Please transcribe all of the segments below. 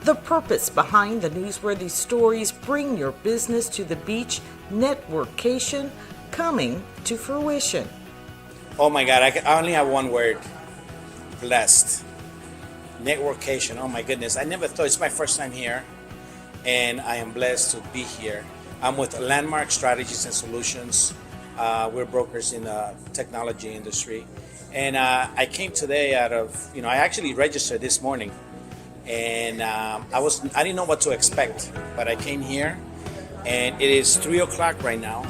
The purpose behind the Newsworthy Stories Bring Your Business to the Beach NetWORKcation coming to fruition. Oh my God, I only have one word. Blessed. NetWORKcation, oh my goodness. I never thought, it's my first time here, and I am blessed to be here. I'm with Landmark Strategies and Solutions. We're brokers in the technology industry. And I came today out of, I actually registered this morning, and I didn't know what to expect, but I came here, and it is 3 o'clock right now,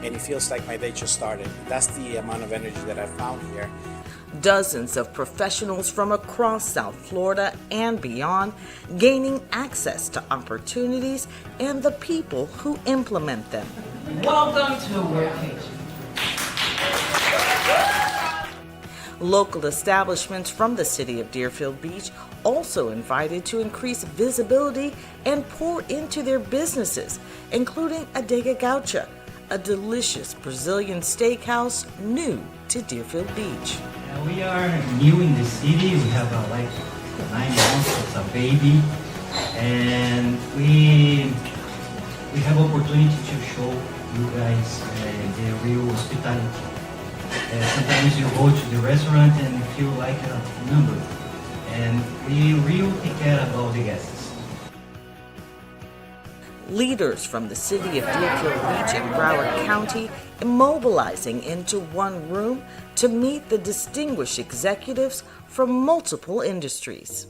and it feels like my day just started. That's the amount of energy that I found here. Dozens of professionals from across South Florida and beyond gaining access to opportunities and the people who implement them. Welcome to Workation. Local establishments from the city of Deerfield Beach also invited to increase visibility and pour into their businesses, including Adega Gaucha, a delicious Brazilian steakhouse new to Deerfield Beach. We are new in the city. We have like 9 months as a baby, and we have opportunity to show you guys the real hospitality. Sometimes you go to the restaurant and you feel like a number, and we really take care about the guests. Leaders from the city of Deerfield Beach and Broward County mobilizing into one room to meet the distinguished executives from multiple industries.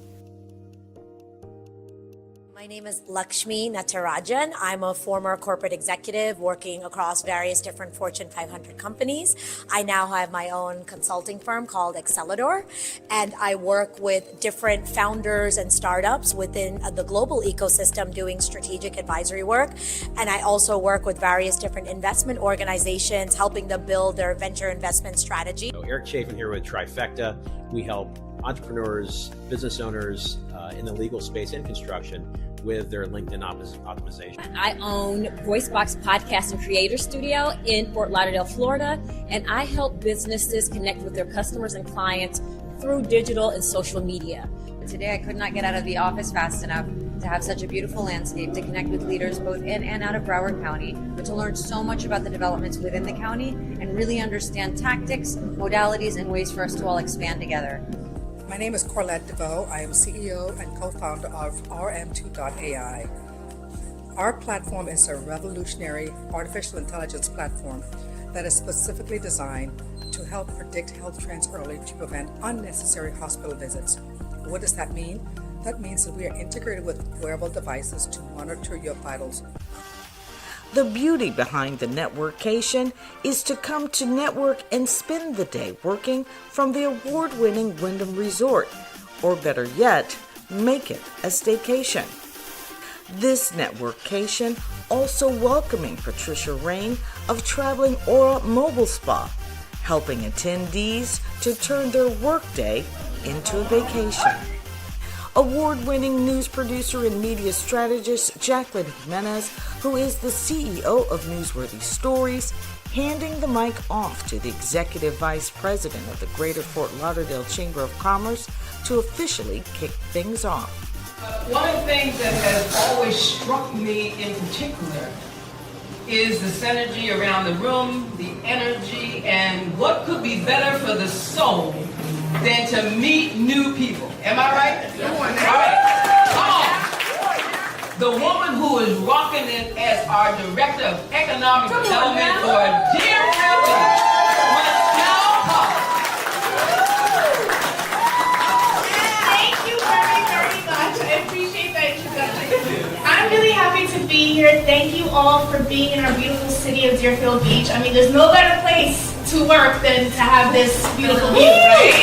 My name is Lakshmi Natarajan. I'm a former corporate executive working across various different Fortune 500 companies. I now have my own consulting firm called Accelador, and I work with different founders and startups within the global ecosystem doing strategic advisory work. And I also work with various different investment organizations, helping them build their venture investment strategy. Eric Chafin here with Trifecta. We help entrepreneurs, business owners in the legal space and construction with their LinkedIn optimization. I own VoiceBox Podcast and Creator Studio in Fort Lauderdale, Florida, and I help businesses connect with their customers and clients through digital and social media. Today I could not get out of the office fast enough to have such a beautiful landscape, to connect with leaders both in and out of Broward County, but to learn so much about the developments within the county and really understand tactics, modalities, and ways for us to all expand together. My name is Corlette DeVoe. I am CEO and co-founder of RM2.ai. Our platform is a revolutionary artificial intelligence platform that is specifically designed to help predict health trends early to prevent unnecessary hospital visits. What does that mean? That means that we are integrated with wearable devices to monitor your vitals. The beauty behind the NetWORKcation is to come to network and spend the day working from the award-winning Wyndham Resort, or better yet, make it a staycation. This NetWORKcation also welcoming Patricia Rain of Traveling Aura Mobile Spa, helping attendees to turn their workday into a vacation. Award-winning news producer and media strategist Jacqueline Jimenez, who is the CEO of Newsworthy Stories, handing the mic off to the Executive Vice President of the Greater Fort Lauderdale Chamber of Commerce to officially kick things off. One of the things that has always struck me in particular is the synergy around the room, the energy, and what could be better for the soul than to meet new people. Am I right? All right. Come on. The woman who is rocking it as our Director of Economic Development for Deerfield Beach, Michelle Pollard. Thank you very, very much. I appreciate that introduction. I'm really happy to be here. Thank you all for being in our beautiful city of Deerfield Beach. I mean, there's no better place to work than to have this beautiful view, right?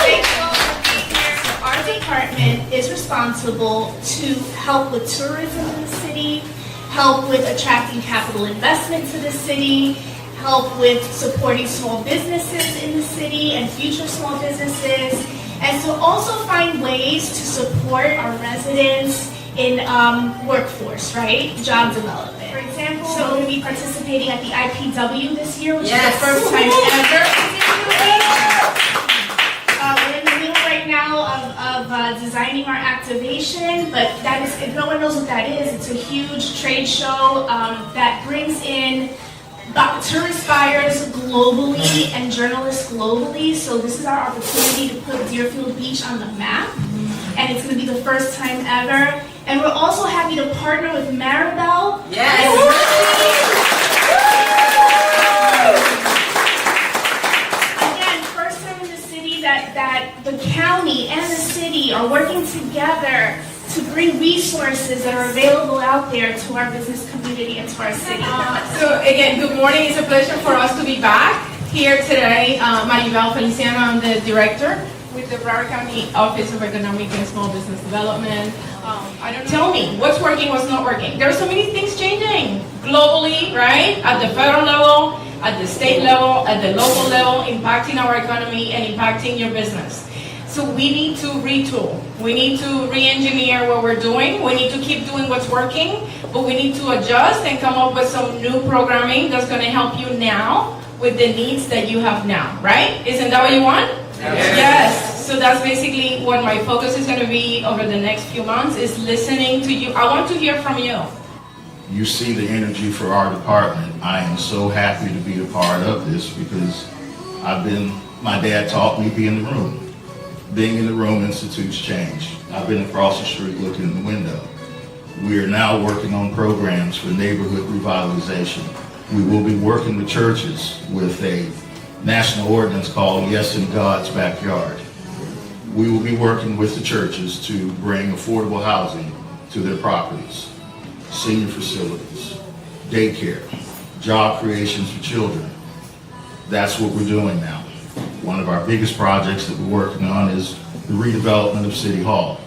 Thank you all for being here. Our department is responsible to help with tourism in the city, help with attracting capital investment to the city, help with supporting small businesses in the city and future small businesses, and to also find ways to support our residents in workforce, right? Job development. For example, so we're going to be participating at the IPW this year, which is the first time ever. We're in the middle right now of designing our activation. Monumental, but that is, if no one knows what that is, it's a huge trade show that brings in tourist buyers globally and journalists globally. So this is our opportunity to put Deerfield Beach on the map, and it's going to be the first time ever. And we're also happy to partner with Maribel. Again, first time in the city that the county and the city are working together to bring resources that are available out there to our business community and to our city. So again, good morning. It's a pleasure for us to be back here today. Maribel Feliciano, I'm the director with the Broward County Office of Economic and Small Business Development. Tell me, what's working, what's not working? There are so many things changing globally, right? At the federal level, at the state level, at the local level, impacting our economy and impacting your business. So we need to retool. We need to re-engineer what we're doing. We need to keep doing what's working, but we need to adjust and come up with some new programming that's going to help you now with the needs that you have now, right? Isn't that what you want? Yes. So that's basically what my focus is going to be over the next few months, is listening to you. I want to hear from you. You see the energy for our department. I am so happy to be a part of this because my dad taught me to be in the room. Being in the room institutes change. I've been across the street looking in the window. We are now working on programs for neighborhood revitalization. We will be working with churches with a national ordinance called Yes in God's Backyard. We will be working with the churches to bring affordable housing to their properties, senior facilities, daycare, job creations for children. That's what we're doing now. One of our biggest projects that we're working on is the redevelopment of City Hall.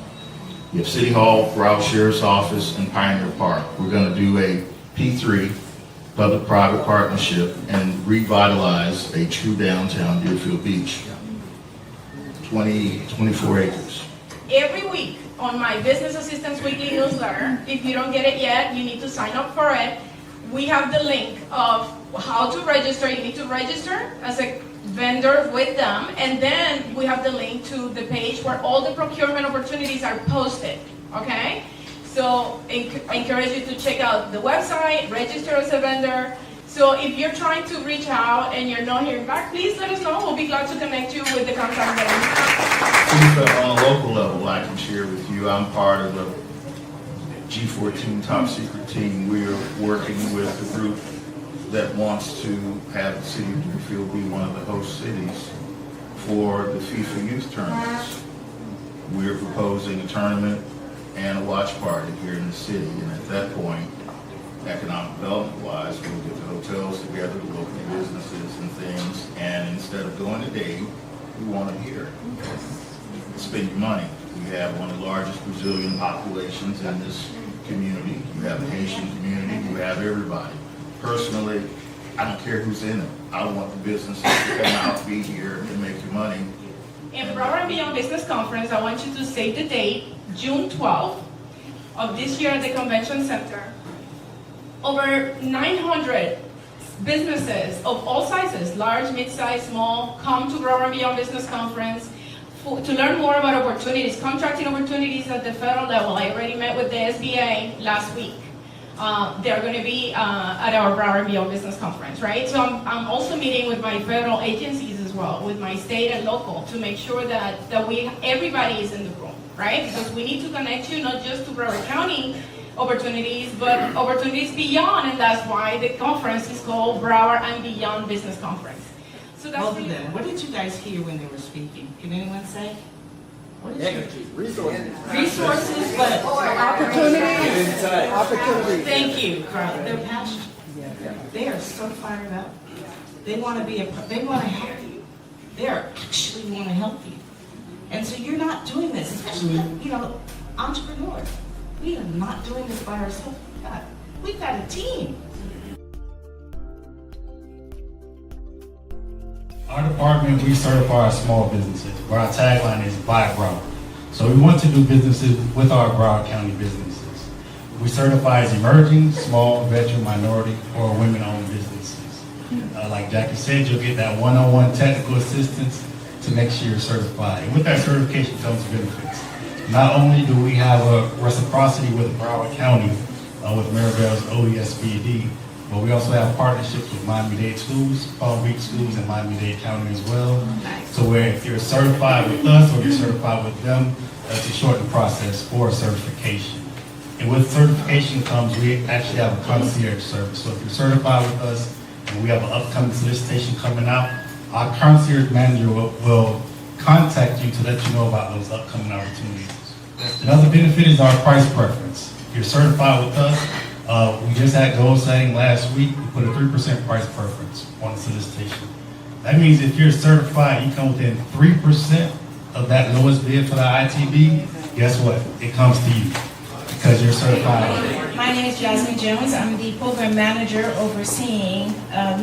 You have City Hall, Broward Sheriff's Office, and Pioneer Park. We're going to do a P3, public-private partnership, and revitalize a true downtown Deerfield Beach. 24 acres. Every week on my Business Assistance Weekly newsletter, if you don't get it yet, you need to sign up for it. We have the link of how to register. You need to register as a vendor with them, and then we have the link to the page where all the procurement opportunities are posted, okay? So I encourage you to check out the website, register as a vendor. So if you're trying to reach out and you're not hearing back, please let us know. We'll be glad to connect you with the contact that On a local level, I can share with you, I'm part of the G14 top secret team. We are working with a group that wants to have the city of Deerfield be one of the host cities for the FIFA youth tournaments. We're proposing a tournament and a watch party here in the city, and at that point, economic development-wise, we'll get the hotels together, the local businesses and things, and instead of going a day, we want them here. Spend your money. We have one of the largest Brazilian populations in this community. You have the Haitian community. You have everybody. Personally, I don't care who's in it. I want the businesses to come out, be here, and make your money. In Broward and Beyond Business Conference, I want you to save the date, June 12th of this year at the Convention Center. Over 900 businesses of all sizes, large, mid-size, small, come to Broward and Beyond Business Conference to learn more about opportunities, contracting opportunities at the federal level. I already met with the SBA last week. They're going to be at our Broward and Beyond Business Conference, right? So I'm also meeting with my federal agencies as well, with my state and local, to make sure that everybody is in the room, right? Because we need to connect you not just to Broward County opportunities, but opportunities beyond, and that's why the conference is called Broward and Beyond Business Conference. So that's Both of them. What did you guys hear when they were speaking? Can anyone say? What did you resources, but opportunities. Opportunities. Thank you, Carla. They're passionate. They are so fired up. They want to be they want to help you. They actually want to help you. And so you're not doing this, especially, entrepreneurs. We are not doing this by ourselves. We've got a team. Our department, we certify our small businesses, where our tagline is Buy Broward. So we want to do businesses with our Broward County businesses. We certify as emerging, small, veteran, minority, or women-owned businesses. Like Jackie said, you'll get that one-on-one technical assistance to make sure you're certified. And with that certification comes benefits. Not only do we have a reciprocity with Broward County, with Maribel's OESBD, but we also have partnerships with Miami-Dade schools, Palm Beach schools, and Miami-Dade County as well. So where if you're certified with us or you're certified with them, to shorten the process for certification. And with certification comes, we actually have a concierge service. So if you're certified with us and we have an upcoming solicitation coming out, our concierge manager will contact you to let you know about those upcoming opportunities. Another benefit is our price preference. If you're certified with us, we just had goal setting last week. We put a 3% price preference on the solicitation. That means if you're certified, you come within 3% of that lowest bid for the ITB, guess what? It comes to you because you're certified. My name is Jasmine Jones. I'm the program manager overseeing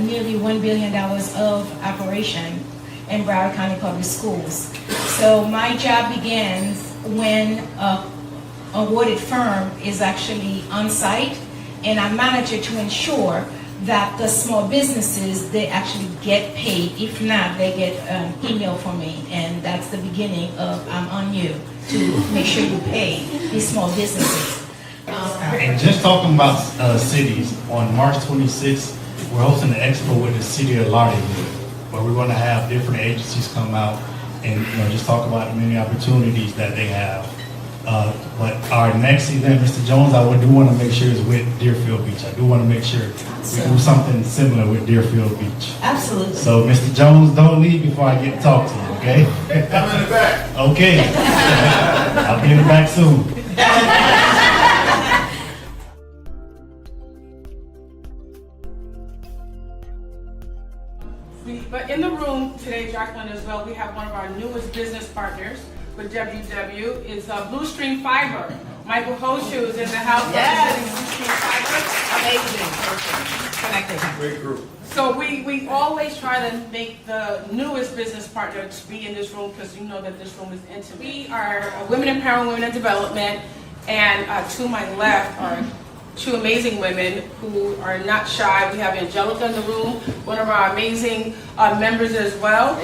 nearly $1 billion of operation in Broward County Public Schools. So my job begins when an awarded firm is actually on site, and I'm manager to ensure that the small businesses, they actually get paid. If not, they get an email from me, and that's the beginning of I'm on you to make sure you pay these small businesses. And just talking about cities, on March 26th, we're hosting an expo with the city of Lauderdale, where we're going to have different agencies come out and just talk about the many opportunities that they have. But our next event, Mr. Jones, I do want to make sure is with Deerfield Beach. I do want to make sure we do something similar with Deerfield Beach. Absolutely. So, Mr. Jones, don't leave before I get to talk to you, okay? I'm in the back. Okay. I'll be in the back soon. But in the room today, Jacqueline, as well, we have one of our newest business partners with WW, is Blue Stream Fiber. Michael Hoshu is in the house representing Blue Stream Fiber. Amazing. Great group. So we always try to make the newest business partner to be in this room because you know that this room is intimate. We are Women Empowering Women in Development, and to my left are two amazing women who are not shy. We have Angelica in the room, one of our amazing members as well.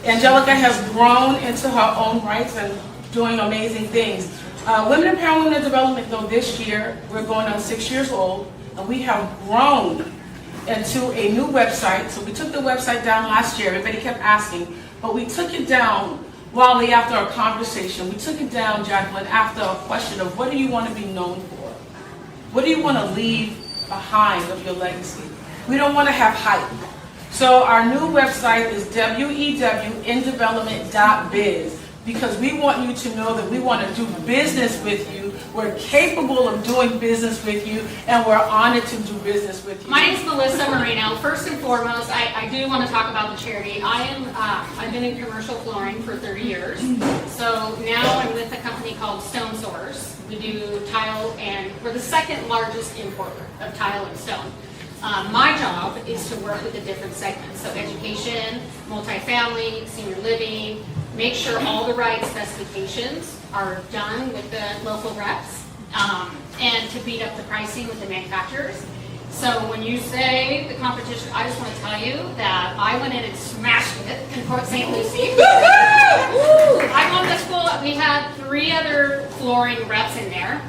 Angelica has grown into her own rights and doing amazing things. Women Empowering Women in Development, though, this year, we're going on 6 years old, and we have grown into a new website. So we took the website down last year. Everybody kept asking, but we took it down, Wally, after our conversation. We took it down, Jacqueline, after a question of what do you want to be known for? What do you want to leave behind of your legacy? We don't want to have hype. So our new website is wewindevelopment.biz, because we want you to know that we want to do business with you. We're capable of doing business with you, and we're honored to do business with you. My name is Melissa Marino. First and foremost, I do want to talk about the charity. I've been in commercial flooring for 30 years. So now I'm with a company called Stone Source. We do tile, and we're the second largest importer of tile and stone. My job is to work with the different segments, so education, multifamily, senior living, make sure all the right specifications are done with the local reps, and to beat up the pricing with the manufacturers. So when you say the competition, I just want to tell you that I went in and smashed it in Port St. Lucie. I won the school. We had 3 other flooring reps in there,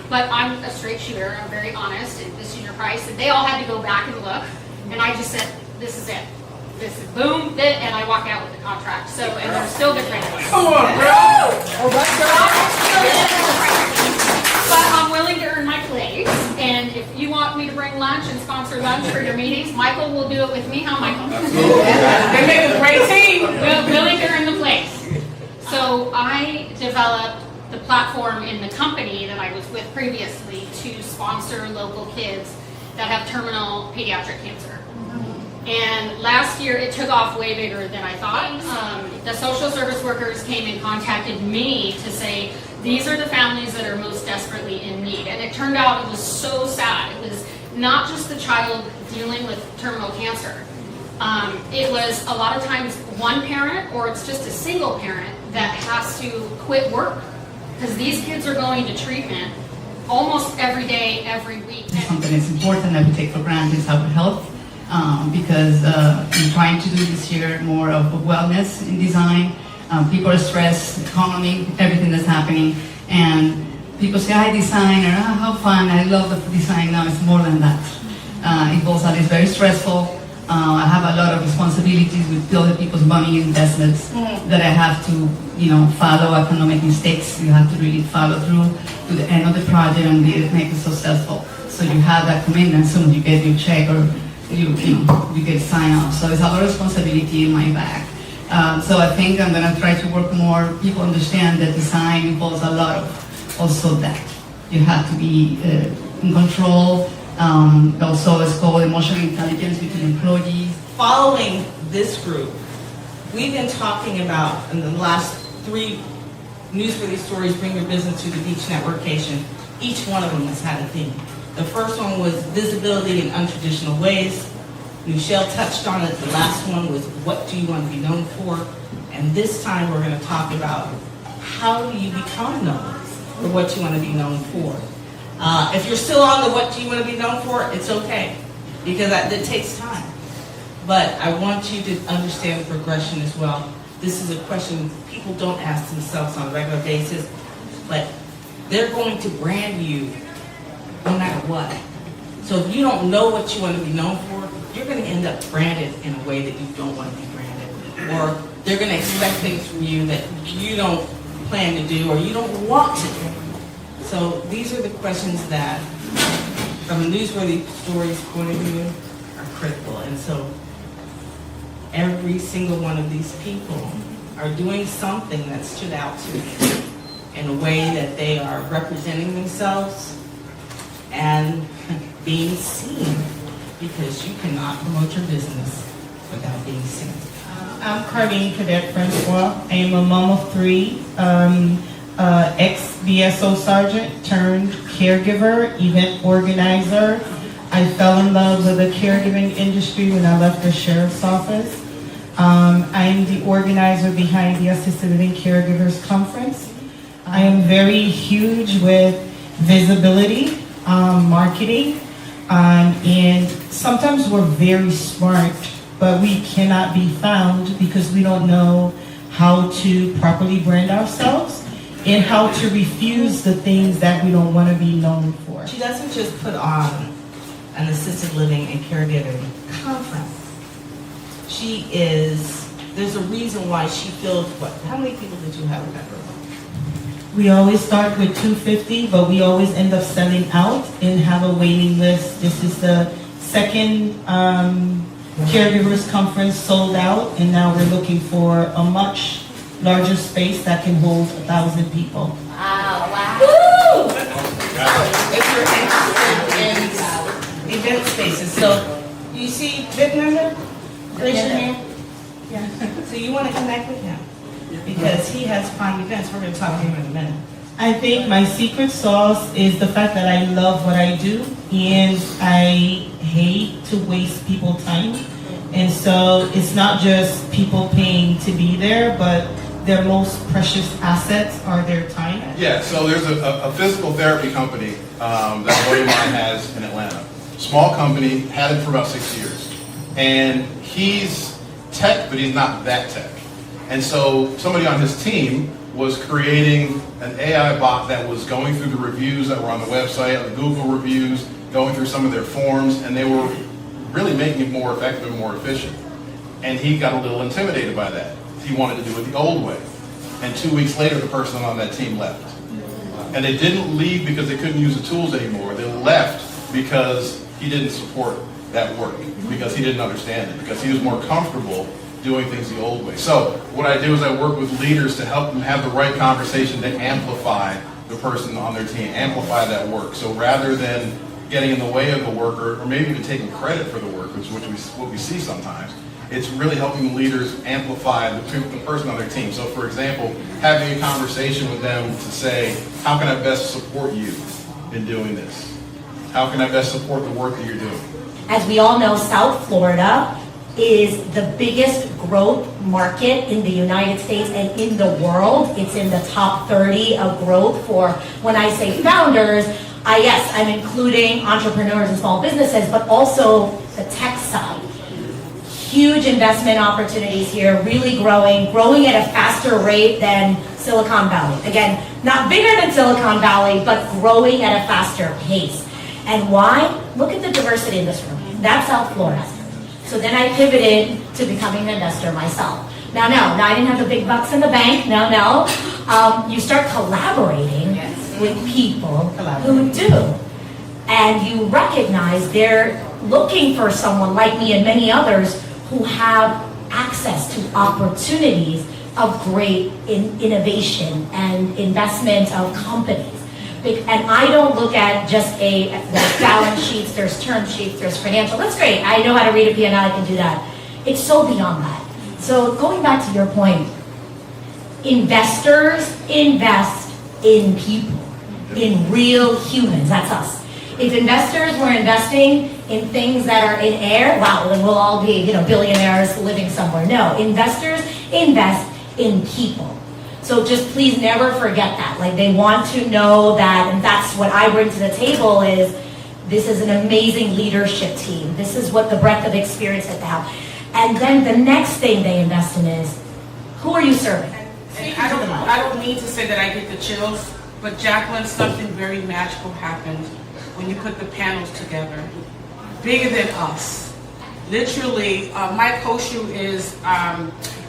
but I'm a straight shooter. I'm very honest, and this is your price. And they all had to go back and look, and I just said, this is it. This is boom, bit, and I walk out with the contract. So, and they're still good friends. Come on, bro! But I'm willing to earn my place, and if you want me to bring lunch and sponsor lunch for your meetings, Michael will do it with me. How, Michael? They make a great team. Willing to earn the place. So I developed the platform in the company that I was with previously to sponsor local kids that have terminal pediatric cancer. And last year, it took off way bigger than I thought. The social service workers came and contacted me to say, these are the families that are most desperately in need. And it turned out it was so sad. It was not just the child dealing with terminal cancer. It was a lot of times one parent, or it's just a single parent that has to quit work because these kids are going to treatment almost every day, every week. Something that's important that we take for granted is our health. Because I'm trying to do this year more of wellness in design, People are stressed, economy, everything that's happening, and people say, I design, or how fun, I love the design. Now it's more than that. It goes on, it's very stressful. I have a lot of responsibilities with other people's money investments that I have to, follow. I cannot make mistakes. You have to really follow through to the end of the project and make it successful. So you have that commitment as soon as you get your check or you get signed off. So it's a lot of responsibility in my back. So I think I'm going to try to work more. People understand that design involves a lot of also that. You have to be in control. Also, it's called emotional intelligence between employees. Following this group, we've been talking about in the last 3 Newsworthy Stories Bring Your Business to the Beach NetWORKcation. Each one of them has had a theme. The first one was visibility in untraditional ways. Michelle touched on it. The last one was what do you want to be known for? And this time we're going to talk about how do you become known for what you want to be known for. If you're still on the what do you want to be known for, it's okay, because it takes time. But I want you to understand the progression as well. This is a question people don't ask themselves on a regular basis, but they're going to brand you no matter what. So if you don't know what you want to be known for, you're going to end up branded in a way that you don't want to be branded. Or they're going to expect things from you that you don't plan to do or you don't want to do. So these are the questions that, from a Newsworthy Stories point of view, are critical. And so every single one of these people are doing something that stood out to me in a way that they are representing themselves and being seen, because you cannot promote your business without being seen. I'm Carlene Cadet Francois. I am a mom of 3, ex-BSO sergeant turned caregiver, event organizer. I fell in love with the caregiving industry when I left the sheriff's office. I am the organizer behind the Assisted Living Caregivers Conference. I am very huge with visibility, marketing, and sometimes we're very smart, but we cannot be found because we don't know how to properly brand ourselves and how to refuse the things that we don't want to be known for. She doesn't just put on an assisted living and caregiving conference. There's a reason why she feels how many people did you have in that room? We always start with 250, but we always end up selling out and have a waiting list. This is the second caregivers conference sold out, and now we're looking for a much larger space that can hold 1,000 people. Wow. Woo! If you're interested in event spaces, so you see Wyndham? Raise your hand. Yeah. So you want to connect with him because he has fun events. We're going to talk to him in a minute. I think my secret sauce is the fact that I love what I do and I hate to waste people's time. And so it's not just people paying to be there, but their most precious assets are their time. Yeah, so there's a physical therapy company that a buddy of mine has in Atlanta. Small company, had it for about 6 years. And he's tech, but he's not that tech. And so somebody on his team was creating an AI bot that was going through the reviews that were on the website, the Google reviews, going through some of their forms, and they were really making it more effective and more efficient. And he got a little intimidated by that. He wanted to do it the old way. And 2 weeks later, the person on that team left. And they didn't leave because they couldn't use the tools anymore. They left because he didn't support that work, because he didn't understand it, because he was more comfortable doing things the old way. So what I do is I work with leaders to help them have the right conversation to amplify the person on their team, amplify that work. So rather than getting in the way of the work or maybe even taking credit for the work, which is what we see sometimes, it's really helping leaders amplify the person on their team. So for example, having a conversation with them to say, how can I best support you in doing this? How can I best support the work that you're doing? As we all know, South Florida is the biggest growth market in the United States and in the world. It's in the top 30 of growth for, when I say founders, I'm including entrepreneurs and small businesses, but also the tech side. huge investment opportunities here, really growing at a faster rate than Silicon Valley. Again, not bigger than Silicon Valley, but growing at a faster pace. And why? Look at the diversity in this room. That's South Florida. So then I pivoted to becoming an investor myself. Now I didn't have the big bucks in the bank. You start collaborating with people who do. And you recognize they're looking for someone like me and many others who have access to opportunities of great innovation and investment of companies. And I don't look at just there's balance sheets, there's term sheets, there's financial. That's great. I know how to read a P&L, I can do that. It's so beyond that. So going back to your point, investors invest in people, in real humans. That's us. If investors were investing in things that are in air, wow, then we'll all be, billionaires living somewhere. No, investors invest in people. So just please never forget that. Like, they want to know that, and that's what I bring to the table is, this is an amazing leadership team. This is what the breadth of experience that they have. And then the next thing they invest in is, who are you serving? And I don't mean to say that I get the chills, but Jacqueline, something very magical happened when you put the panels together. Bigger than us. Literally, Mike Hoshu is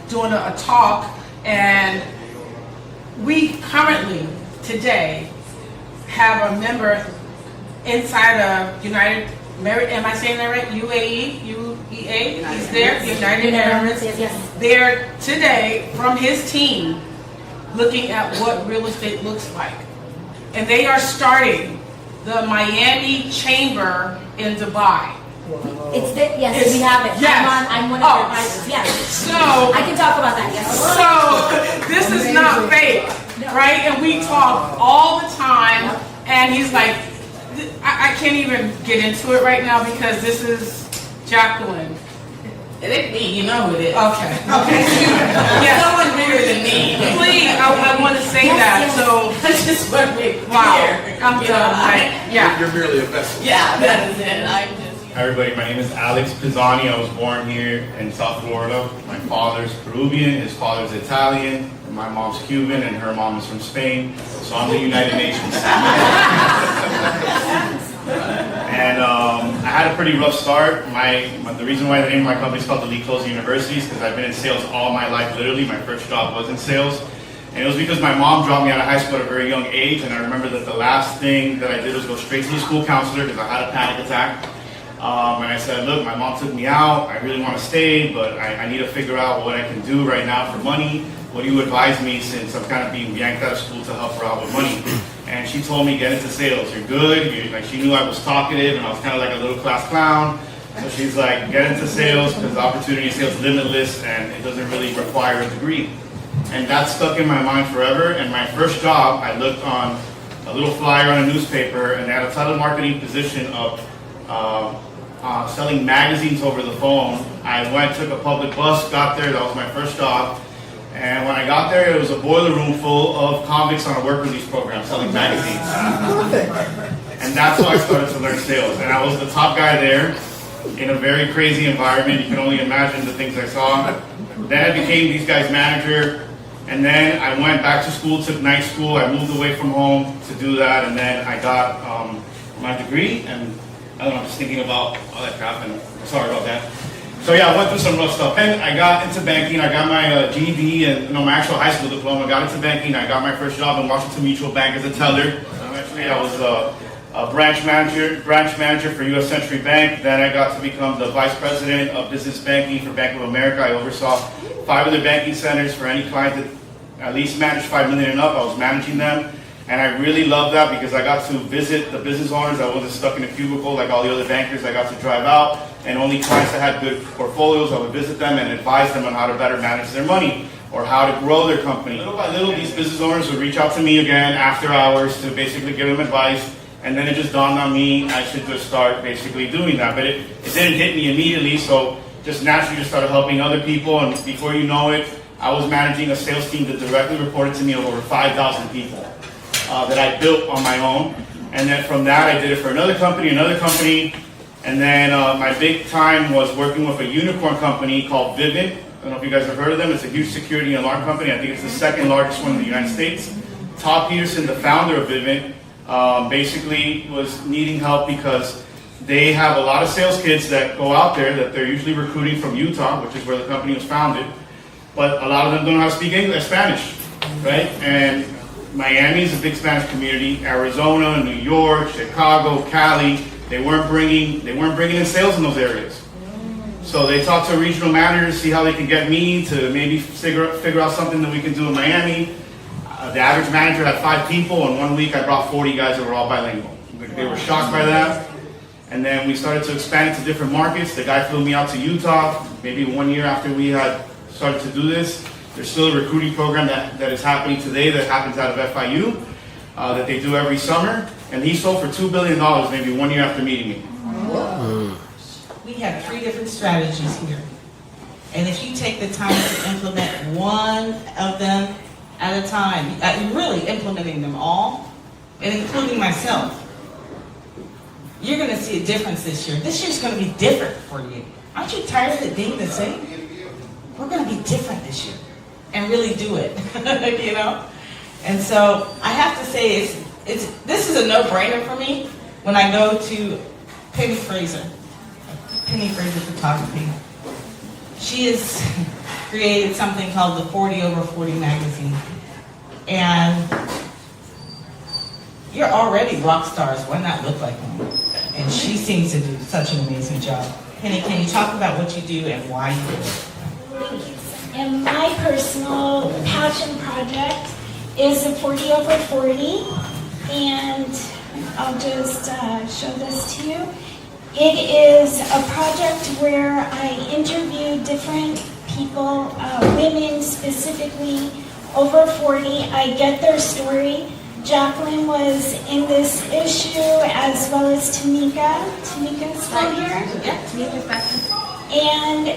doing a talk, and we currently, today, have a member inside of United, am I saying that right? UEA? He's there, United Emirates. Yes. There today, from his team, looking at what real estate looks like. And they are starting the Miami Chamber in Dubai. Yes, we have it. Yes. I'm one of your advisors. Yes. So I can talk about that. Yes. So this is not fake, right? And we talk all the time. And he's like, I can't even get into it right now because this is Jacqueline. It ain't me, you know who it is. Okay. Yes. Someone bigger than me. Please, I want to say that. So I just want to make wow, clear. I'm done. Yeah. You're merely a vessel. Yeah, that is it. Hi everybody, my name is Alex Pizzani. I was born here in South Florida. My father's Peruvian, his father's Italian, and my mom's Cuban, and her mom is from Spain. So I'm the United Nations. And I had a pretty rough start. The reason why the name of my company is called the Lee Closing University is because I've been in sales all my life, literally. My first job was in sales. And it was because my mom dropped me out of high school at a very young age, and I remember that the last thing that I did was go straight to the school counselor because I had a panic attack. And I said, look, my mom took me out. I really want to stay, but I need to figure out what I can do right now for money. What do you advise me since I'm kind of being yanked out of school to help her out with money? And she told me, get into sales. You're good. She knew I was talkative and I was kind of like a little class clown. So she's like, get into sales because the opportunity in sales is limitless and it doesn't really require a degree. And that stuck in my mind forever. And my first job, I looked on a little flyer on a newspaper and they had a telemarketing position of selling magazines over the phone. I went, took a public bus, got there. That was my first job. And when I got there, it was a boiler room full of convicts on a work release program selling magazines. And that's how I started to learn sales. And I was the top guy there in a very crazy environment. You can only imagine the things I saw. Then I became these guys' manager. And then I went back to school, took night school. I moved away from home to do that. And then I got my degree. And I don't know, I'm just thinking about all that crap. And sorry about that. So yeah, I went through some rough stuff. And I got into banking. I got my GED and my actual high school diploma. Got into banking. I got my first job in Washington Mutual Bank as a teller. Eventually, I was a branch manager for U.S. Century Bank. Then I got to become the vice president of business banking for Bank of America. I oversaw 5 other banking centers for any client that at least managed $5 million and up. I was managing them. And I really loved that because I got to visit the business owners. I wasn't stuck in a cubicle like all the other bankers. I got to drive out, and only clients that had good portfolios, I would visit them and advise them on how to better manage their money or how to grow their company. Little by little, these business owners would reach out to me again after hours to basically give them advice. And then it just dawned on me I should just start basically doing that. But it didn't hit me immediately, so just naturally just started helping other people. And before you know it, I was managing a sales team that directly reported to me of over 5,000 people. That I built on my own. And then from that, I did it for another company, And then my big time was working with a unicorn company called Vivint. I don't know if you guys have heard of them. It's a huge security alarm company. I think it's the second largest one in the United States. Todd Peterson, the founder of Vivint, basically was needing help because they have a lot of sales kids that go out there that they're usually recruiting from Utah, which is where the company was founded. But a lot of them don't know how to speak English, Spanish, right? And Miami is a big Spanish community. Arizona, New York, Chicago, Cali, they weren't bringing in sales in those areas. So they talked to a regional manager to see how they can get me to maybe figure out something that we can do in Miami. The average manager had 5 people, and 1 week I brought 40 guys that were all bilingual. They were shocked by that. And then we started to expand it to different markets. The guy flew me out to Utah, maybe 1 year after we had started to do this. There's still a recruiting program that is happening today that happens out of FIU that they do every summer. And he sold for $2 billion maybe 1 year after meeting me. We have 3 different strategies here. And if you take the time to implement one of them at a time, really implementing them all, and including myself, you're going to see a difference this year. This year's going to be different for you. Aren't you tired of it being the same? We're going to be different this year and really do it, you know? And so I have to say this is a no-brainer for me when I go to Penny Fraser Photography. She has created something called the 40 over 40 magazine. And you're already rock stars. Why not look like one? And she seems to do such an amazing job. Penny, can you talk about what you do and why you do it? And my personal passion project is the 40 over 40. And I'll just show this to you. It is a project where I interview different people, women specifically over 40. I get their story. Jacqueline was in this issue, as well as Tamika. Tamika's still here? Yeah, Tamika's back. And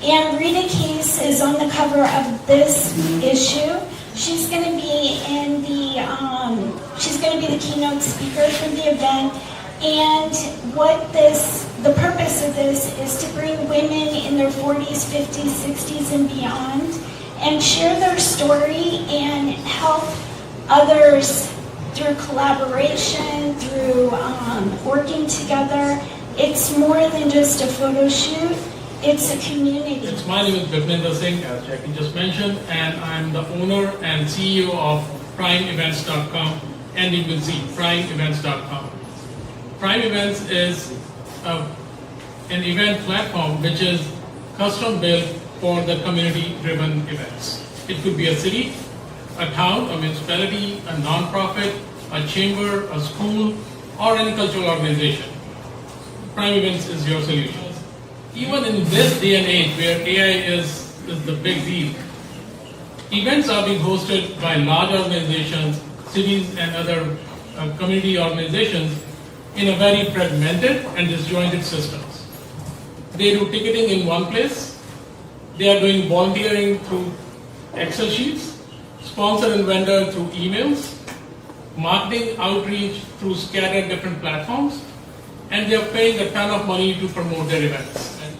and Rita Case is on the cover of this issue. She's going to be in the the keynote speaker for the event. And the purpose of this is to bring women in their 40s, 50s, 60s, and beyond, and share their story and help others through collaboration, through working together. It's more than just a photo shoot. It's a community. My name is Bipinendra Singh, as Jackie just mentioned, and I'm the owner and CEO of PrimeEvents.com, ending with Z, PrimeEvents.com. Prime Events is an event platform which is custom built for the community-driven events. It could be a city, a town, a municipality, a non-profit, a chamber, a school, or any cultural organization. Prime Events is your solution. Even in this day and age where AI is the big deal, events are being hosted by large organizations, cities, and other community organizations in a very fragmented and disjointed systems. They do ticketing in one place, they are doing volunteering through Excel sheets, sponsor and vendor through emails, marketing outreach through scattered different platforms, and they are paying a ton of money to promote their events. And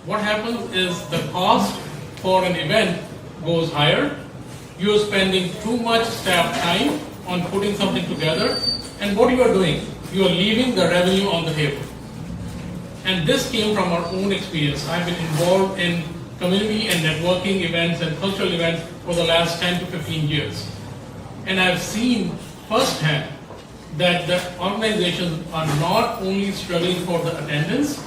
what happens is the cost for an event goes higher, you are spending too much staff time on putting something together, and what you are doing, you are leaving the revenue on the table. And this came from our own experience. I've been involved in community and networking events and cultural events for the last 10 to 15 years. And I've seen firsthand that the organizations are not only struggling for the attendance,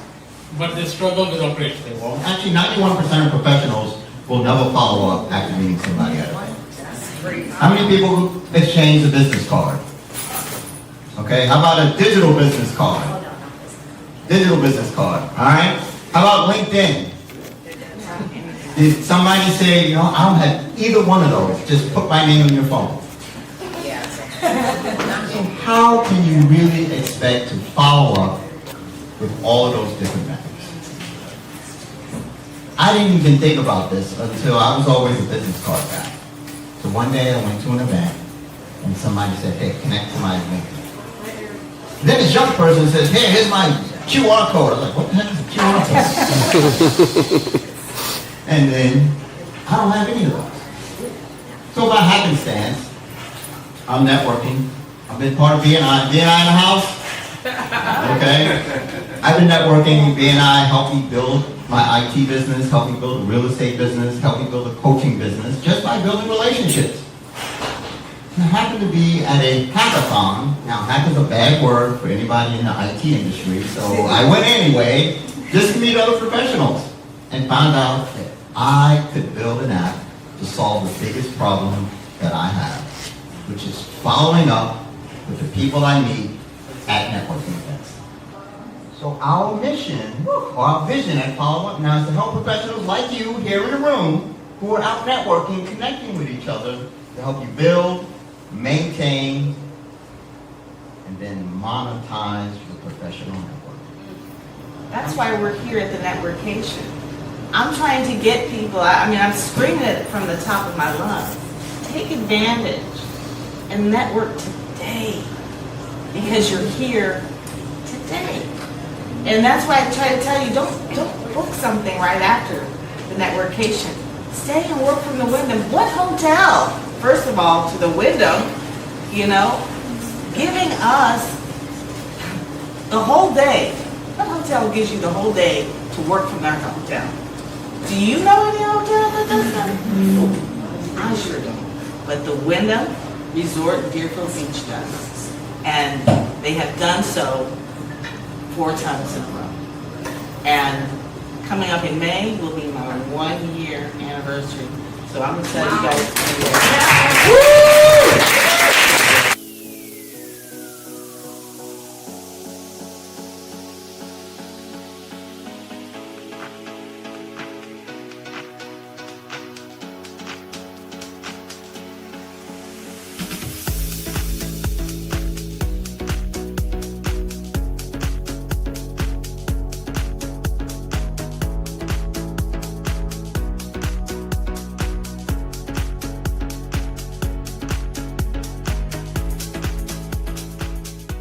but they struggle with operations. Well, actually, 91% of professionals will never follow up after meeting somebody else. How many people exchange a business card? Okay, how about a digital business card? Digital business card, all right? How about LinkedIn? Did somebody say, you know, I don't have either one of those, just put my name on your phone? So how can you really expect to follow up with all of those different methods? I didn't even think about this until I was always a business card guy. So one day I went to an event and somebody said, hey, connect to my LinkedIn. Then this young person says, hey, here's my QR code. I was like, what the heck is a QR code? And then I don't have any of those. So by happenstance, I'm networking. I've been part of BNI. BNI in the house? Okay. I've been networking. BNI helped me build my IT business, helped me build a real estate business, helped me build a coaching business, just by building relationships. I happened to be at a hackathon. Now, hack is a bad word for anybody in the IT industry, so I went anyway, just to meet other professionals, and found out that I could build an app to solve the biggest problem that I have, which is following up with the people I meet at networking events. So our mission, or our vision at Follow Up Now is to help professionals like you here in the room who are out networking, connecting with each other to help you build, maintain, and then monetize your professional network. That's why we're here at the NetWORKcation. I'm trying to get people, I'm screaming it from the top of my lungs. Take advantage and network today because you're here today. And that's why I try to tell you, don't book something right after the NetWORKation. Stay and work from the Wyndham. What hotel? First of all, to the Wyndham, giving us the whole day. What hotel gives you the whole day to work from their hotel? Do you know any hotel that does that? I sure don't. But the Wyndham Resort in Deerfield Beach does. And they have done so 4 times in a row. And coming up in May will be my 1-year anniversary. So I'm going to tell you guys.